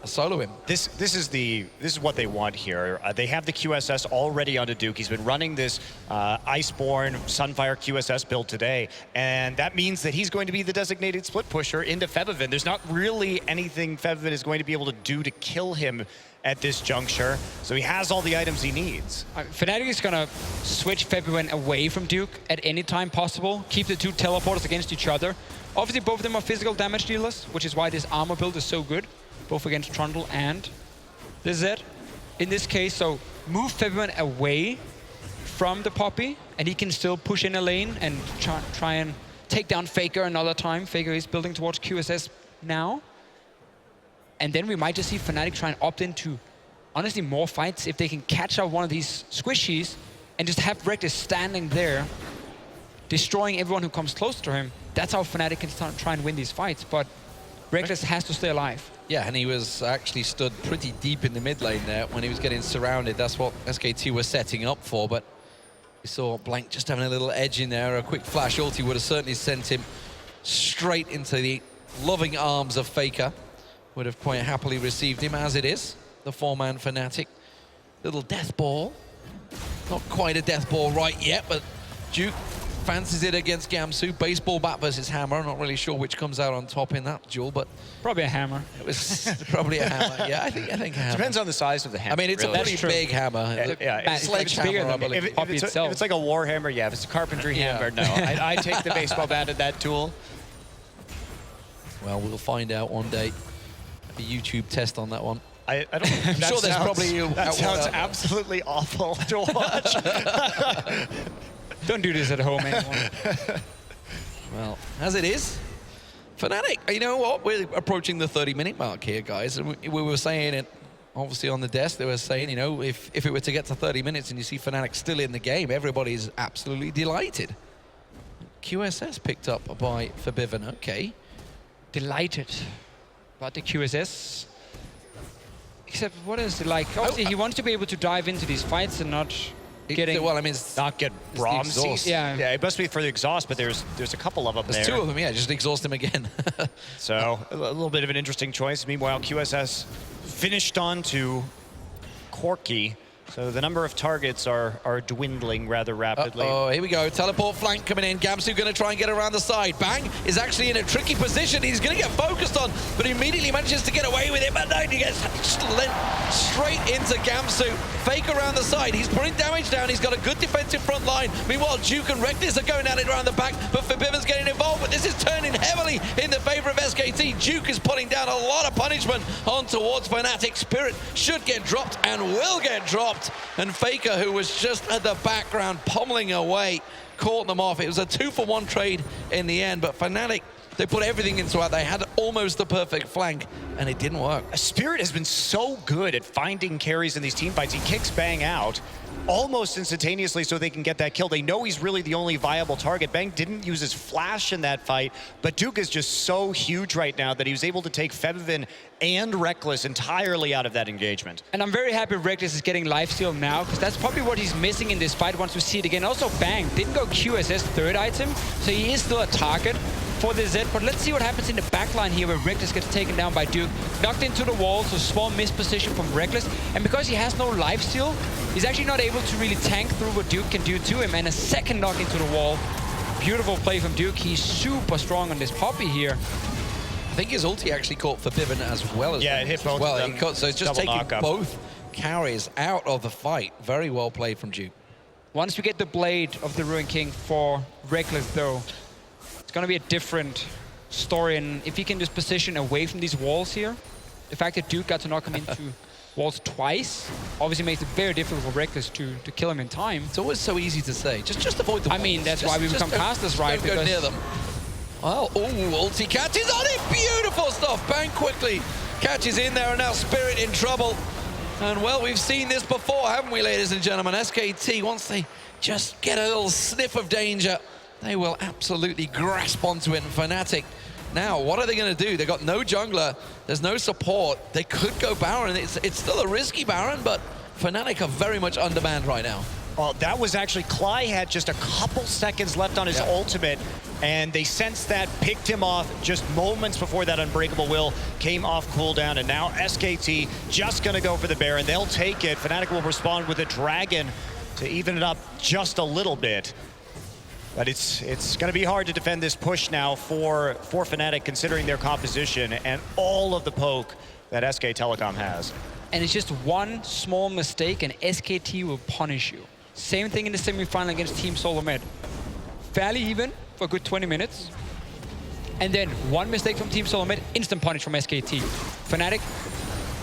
Speaker 7: solo him.
Speaker 5: This is what they want here. They have the QSS already onto Duke. He's been running this Iceborne Sunfire QSS build today, and that means that he's going to be the designated split pusher into Fevivin. There's not really anything Fevivin is going to be able to do to kill him at this juncture, so he has all the items he needs.
Speaker 6: Fnatic is gonna switch Fevivin away from Duke at any time possible, keep the 2 teleporters against each other. Obviously, both of them are physical damage dealers, which is why this armor build is so good, both against Trundle and the Zed. In this case, so move Fevivin away from the Poppy, and he can still push in a lane and try and take down Faker another time. Faker is building towards QSS now. And then we might just see Fnatic try and opt into, honestly, more fights if they can catch out one of these squishies and just have Reckless standing there, destroying everyone who comes close to him. That's how Fnatic can try and win these fights, but Reckless has to stay alive.
Speaker 7: Yeah, and he was actually stood pretty deep in the mid lane there when he was getting surrounded. That's what SKT was setting up for, but we saw Blank just having a little edge in there. A quick flash ulti would have certainly sent him straight into the loving arms of Faker. Would have quite happily received him as it is. The 4-man Fnatic. Little death ball. Not quite a death ball right yet, but Duke fancies it against Gamsu. Baseball bat versus hammer. I'm not really sure which comes out on top in that duel, but
Speaker 6: Probably a hammer.
Speaker 7: it was probably a hammer. Yeah, I think a hammer.
Speaker 5: Depends on the size of the hammer.
Speaker 7: I mean, it's
Speaker 5: really.
Speaker 7: a pretty big hammer.
Speaker 5: Yeah,
Speaker 6: It's
Speaker 7: Sledgehammer,
Speaker 6: bigger
Speaker 7: I
Speaker 6: than
Speaker 7: believe.
Speaker 6: the Poppy
Speaker 5: if
Speaker 6: itself.
Speaker 5: it's like a war hammer, yeah. If it's a carpentry hammer, no. I take the baseball bat at that tool.
Speaker 7: Well, we'll find out one day. A YouTube test on that one.
Speaker 5: I don't.
Speaker 7: I'm sure there's probably
Speaker 5: that sounds absolutely awful to watch.
Speaker 6: Don't do this at home anymore.
Speaker 7: Well, as it is, Fnatic, you know what? We're approaching the 30-minute mark here, guys. And we were saying it, obviously on the desk, they were saying, you know, if it were to get to 30 minutes and you see Fnatic still in the game, everybody's absolutely delighted. QSS picked up by Fevivin, okay.
Speaker 6: Delighted. About the QSS. Except, what is it like? Obviously, he wants to be able to dive into these fights and not getting...
Speaker 7: Well, I mean, it's
Speaker 5: Not get Braum
Speaker 7: exhaust.
Speaker 6: Yeah.
Speaker 5: Yeah, it must be for the exhaust, but there's a couple of them
Speaker 7: there's
Speaker 5: there.
Speaker 7: 2 of them, yeah, just exhaust him again.
Speaker 5: So a little bit of an interesting choice. Meanwhile, QSS finished on to Corki. So the number of targets are dwindling rather rapidly.
Speaker 7: Oh, here we go. Teleport flank coming in. Gamsu going to try and get around the side. Bang is actually in a tricky position. He's going to get focused on, but he immediately manages to get away with it. But no, he gets straight into Gamsu. Fake around the side. He's putting damage down. He's got a good defensive front line. Meanwhile, Duke and Reckless are going at it around the back, but Forbiven's getting involved. But this is turning heavily in the favor of SKT. Duke is putting down a lot of punishment on towards Fnatic. Spirit should get dropped and will get dropped. And Faker, who was just at the background pummeling away, caught them off. It was a 2-for-1 trade in the end, but Fnatic, they put everything into it. They had almost the perfect flank, and it didn't work.
Speaker 5: Spirit has been so good at finding carries in these team fights. He kicks Bang out almost instantaneously so they can get that kill. They know he's really the only viable target. Bang didn't use his flash in that fight, but Duke is just so huge right now that he was able to take Febvin and Reckless entirely out of that engagement.
Speaker 6: And I'm very happy Reckless is getting lifesteal now, because that's probably what he's missing in this fight once we see it again. Also, Bang didn't go QSS third item, so he is still a target for the Z. But let's see what happens in the backline here where Reckless gets taken down by Duke. Knocked into the wall, so small misposition from Reckless. And because he has no lifesteal, he's actually not able to really tank through what Duke can do to him. And a second knock into the wall. Beautiful play from Duke. He's super strong on this Poppy here.
Speaker 7: I think his ulti actually caught Forbiven as well as
Speaker 5: Yeah, it hit both
Speaker 7: well.
Speaker 5: of them.
Speaker 7: He caught, so it's just
Speaker 5: Double
Speaker 7: taking
Speaker 5: knockup.
Speaker 7: both carries out of the fight. Very well played from Duke.
Speaker 6: Once we get the Blade of the Ruin King for Reckless, though, it's going to be a different story. And if he can just position away from these walls here, the fact that Duke got to knock him into walls twice obviously makes it very difficult for Reckless to kill him in time.
Speaker 7: It's always so easy to say. Just avoid the walls.
Speaker 6: I mean, that's why we become casters, right?
Speaker 7: Don't go near them. Well, ulti catches on it. Beautiful stuff. Bang quickly catches in there, and now Spirit in trouble. And well, we've seen this before, haven't we, ladies and gentlemen? SKT, once they just get a little sniff of danger, they will absolutely grasp onto it. And Fnatic, now, what are they going to do? They've got no jungler. There's no support. They could go Baron. It's still a risky Baron, but Fnatic are very much undermanned right now.
Speaker 5: Well, that was actually, Cly had just a couple seconds left on his ultimate, and they sensed that, picked him off just moments before that Unbreakable Will came off cooldown, and now SKT just gonna go for the Baron. They'll take it. Fnatic will respond with a Dragon to even it up just a little bit. But it's gonna be hard to defend this push now for Fnatic, considering their composition and all of the poke that SK Telecom has.
Speaker 6: And it's just one small mistake and SKT will punish you. Same thing in the semifinal against Team Solomed. Fairly even for a good 20 minutes. And then one mistake from Team Solomed, instant punish from SKT. Fnatic,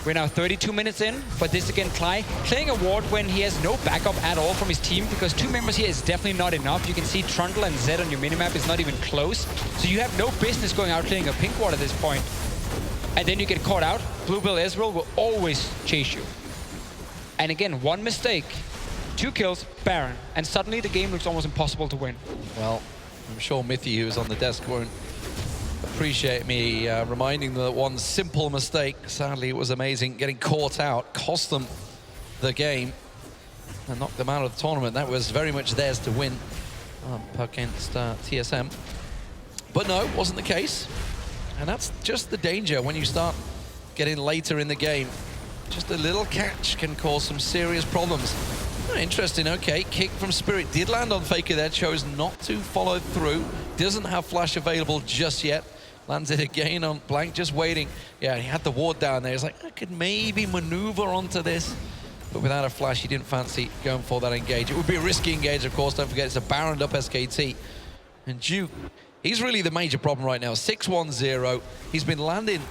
Speaker 6: we're now 32 minutes in, but this again, Cly playing a ward when he has no backup at all from his team, because 2 members here is definitely not enough. You can see Trundle and Zed on your minimap is not even close. So you have no business going out playing a pink ward at this point. And then you get caught out. Bluebill Ezreal will always chase you. And again, one mistake, 2 kills, Baron. And suddenly the game looks almost impossible to win.
Speaker 7: Well, I'm sure Mithy, who's on the desk, won't appreciate me reminding them that one simple mistake, sadly it was amazing, getting caught out, cost them the game and knocked them out of the tournament. That was very much theirs to win up against TSM. But no, it wasn't the case. And that's just the danger when you start getting later in the game. Just a little catch can cause some serious problems. Oh, interesting, okay. Kick from Spirit did land on Faker there, chose not to follow through. Doesn't have flash available just yet. Lands it again on Blank, just waiting. Yeah, he had the ward down there. He's like, I could maybe maneuver onto this. But without a flash, he didn't fancy going for that engage. It would be a risky engage, of course. Don't forget, it's a Baroned up SKT. And Duke, he's really the major problem right now. 6-1-0. He's been landing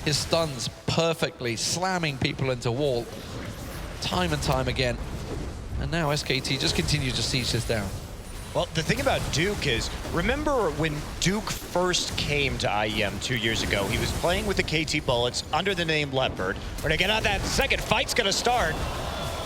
Speaker 7: his stuns perfectly, slamming people into wall time and time again. And now SKT just continues to siege this down.
Speaker 5: Well, the thing about Duke is, remember when Duke first came to IEM 2 years ago, he was playing with the KT Bullets under the name Leopard. We're gonna get out that second fight's gonna start.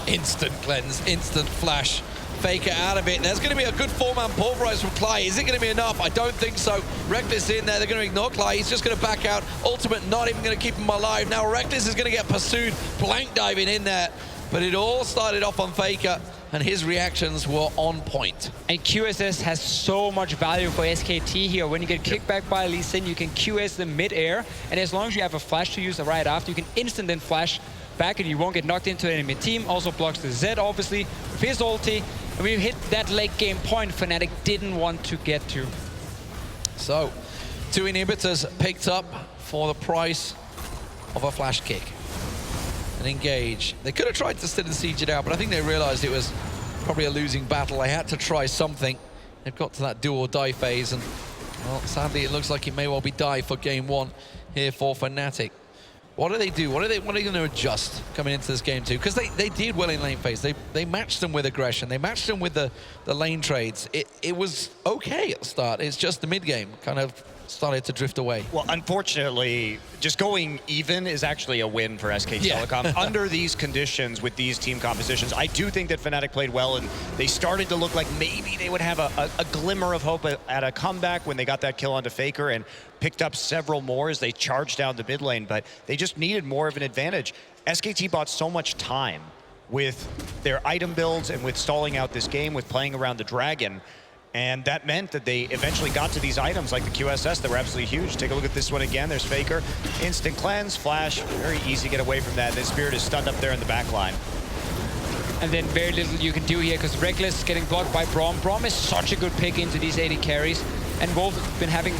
Speaker 7: Instant cleanse, instant flash Faker out of it. There's going to be a good 4-man pulverize from Cly. Is it going to be enough? I don't think so. Reckless in there. They're going to ignore Cly. He's just going to back out. Ultimate not even going to keep him alive. Now Reckless is going to get pursued. Blank diving in there. But it all started off on Faker, and his reactions were on point.
Speaker 6: And QSS has so much value for SKT here. When you get kicked back by Lee Sin, you can QS them mid-air, and as long as you have a flash to use right after, you can instant then flash back and you won't get knocked into an enemy team. Also blocks the Z, obviously, with his ulti. And we hit that late game point Fnatic didn't want to get to.
Speaker 7: So, 2 inhibitors picked up for the price of a flash kick. And engage. They could have tried to still siege it out, but I think they realized it was probably a losing battle. They had to try something. They've got to that do or die phase, and well, sadly it looks like it may well be die for game 1 here for Fnatic. What do they do? What are they going to adjust coming into this game too? Because they did well in lane phase. They matched them with aggression. They matched them with the lane trades. It was okay at the start. It's just the mid game kind of started to drift away.
Speaker 5: Well, unfortunately, just going even is actually a win for SK Telecom. Under these conditions, with these team compositions, I do think that Fnatic played well, and they started to look like maybe they would have a glimmer of hope at a comeback when they got that kill onto Faker and picked up several more as they charged down the mid lane, but they just needed more of an advantage. SKT bought so much time with their item builds and with stalling out this game, with playing around the dragon. And that meant that they eventually got to these items like the QSS that were absolutely huge. Take a look at this one again. There's Faker. Instant cleanse, flash. Very easy to get away from that. And then Spirit is stunned up there in the back line.
Speaker 6: And then very little you can do here because Reckless getting blocked by Braum. Braum is such a good pick into these 80 carries. And Wolf has been having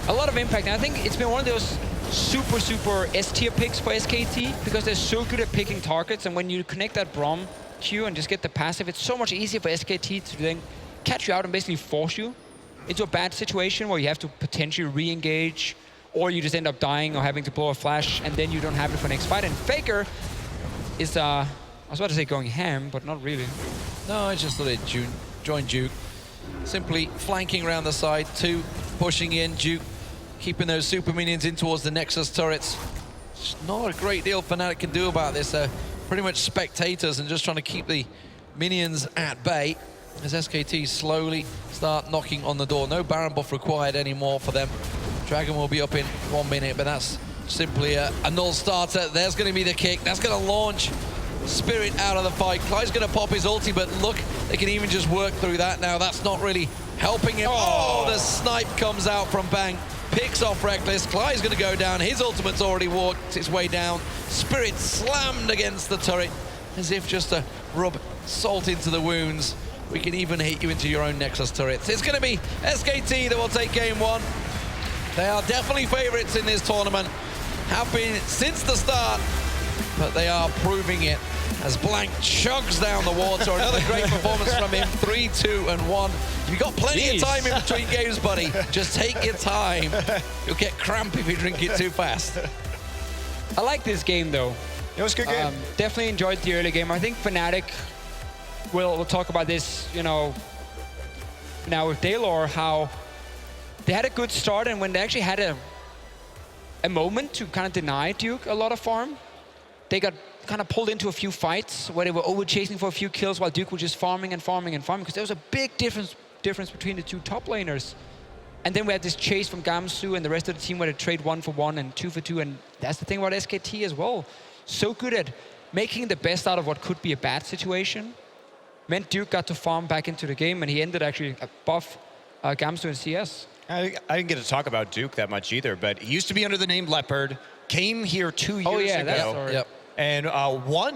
Speaker 6: a lot of impact. And I think it's been one of those super S-tier picks for SKT because they're so good at picking targets. And when you connect that Braum Q and just get the passive, it's so much easier for SKT to then catch you out and basically force you into a bad situation where you have to potentially re-engage, or you just end up dying or having to blow a flash, and then you don't have it for next fight. And Faker is, I was about to say going ham, but not really.
Speaker 7: No, I just thought he'd join Duke. Simply flanking around the side, 2 pushing in, Duke keeping those super minions in towards the Nexus turrets. There's not a great deal Fnatic can do about this. They're pretty much spectators and just trying to keep the minions at bay as SKT slowly start knocking on the door. No Baron buff required anymore for them. Dragon will be up in 1 minute, but that's simply a null starter. There's going to be the kick. That's going to launch Spirit out of the fight. Clyde's going to pop his ulti, but look, they can even just work through that now. That's not really helping him. Oh, the snipe comes out from Bang. Picks off Reckless. Clyde's going to go down. His ultimate's already walked its way down. Spirit slammed against the turret as if just to rub salt into the wounds. We can even hit you into your own Nexus turrets. It's going to be SKT that will take game 1. They are definitely favorites in this tournament. Have been since the start, but they are proving it as Blank chugs down the water. Another great performance from him. 3, 2, and 1. You've got plenty of time in between games, buddy. Just take your time. You'll get cramp if you drink it too fast.
Speaker 6: I like this game, though.
Speaker 5: It was a good game.
Speaker 6: Definitely enjoyed the early game. I think Fnatic, we'll talk about this, you know, now with Daylor, how they had a good start, and when they actually had a moment to kind of deny Duke a lot of farm, they got kind of pulled into a few fights where they were over-chasing for a few kills while Duke was just farming and farming and farming, because there was a big difference between the 2 top laners. And then we had this chase from Gamsu and the rest of the team where they trade 1 for 1 and 2 for 2, and that's the thing about SKT as well. So good at making the best out of what could be a bad situation. Meant Duke got to farm back into the game, and he ended actually above Gamsu and CS.
Speaker 5: I didn't get to talk about Duke that much either, but he used to be under the name Leopard, came here 2 years ago,
Speaker 6: that's right.
Speaker 5: and won